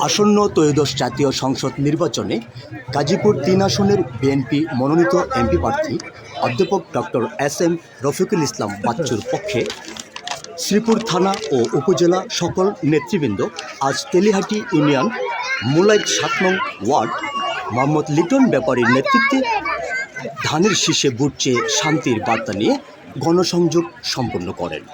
আসন্ন ত্রয়োদশ জাতীয় সংসদ নির্বাচনে গাজীপুর ৩ আসনের বিএনপি মনোনীত এমপি প্রার্থী অধ্যাপক ডক্টর এস.এম. রফিকুল ইসলাম বাচ্চুর পক্ষে শ্রীপুর থানা ও উপজেলা সকল নেতৃবৃন্দ আজ তেলিহাটি ইউনিয়ন মুলাইট ৭ নং ওয়ার্ড মোহাম্মদ লিটন ব্যাপারীর নেতৃত্বে ধানের শীষে ভোট চেয়ে শান্তির বার্তা নিয়ে গণসংযোগ সম্পন্ন করেন।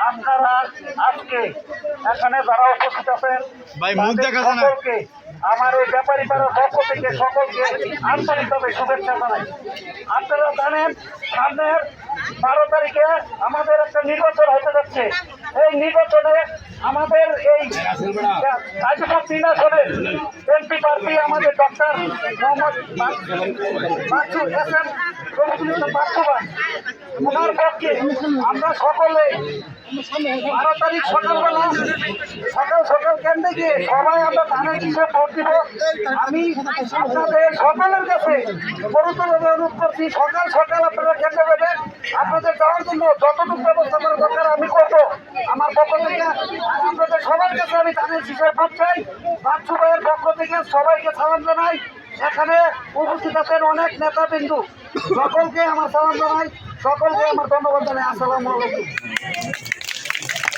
আপনারা আজকে এখানে যারা উপস্থিত আছেন সকলকে আমার এই ব্যাপারী পাড়ার পক্ষ থেকে সকলকে আন্তরিকভাবে শুভেচ্ছা জানাই। আপনারা জানেন সামনের 12 তারিখে আমাদের একটা নির্বাচন হতে যাচ্ছে। এই নির্বাচনে আমাদের এই গাজীপুর ৩ আসনের এমপি প্রার্থী আমাদের ডক্টর মোহাম্মদ বাচ্চু এস.এম. রফিকুল ইসলাম বাচ্চু ভাই, ওনার পক্ষে আমরা সকলে 12 তারিখ সকালবেলা সকাল কেন্দ্রে গিয়ে সবাই আমরা ধানের শীষে ভোট দিব। আমি আপনাদের সকলের কাছে গুরুত্বভাবে অনুরোধ করছি, সকাল আপনারা কেন্দ্রে যাবেন। আপনাদের যাওয়ার জন্য যতটুকু ব্যবস্থা করা দরকার আমি করবো আমার পক্ষ থেকে। আর আপনাদের সবার কাছে আমি ধানের শীষে ভোট চাই। বাচ্চু ভাইয়ের পক্ষ থেকে সবাইকে সালাম জানাই। এখানে উপস্থিত আছেন অনেক নেতাবিন্দু, সকলকে আমার সালাম জানাই, সকলকে আমার ধন্যবাদ জানাই। আসসালামু আলাইকুম।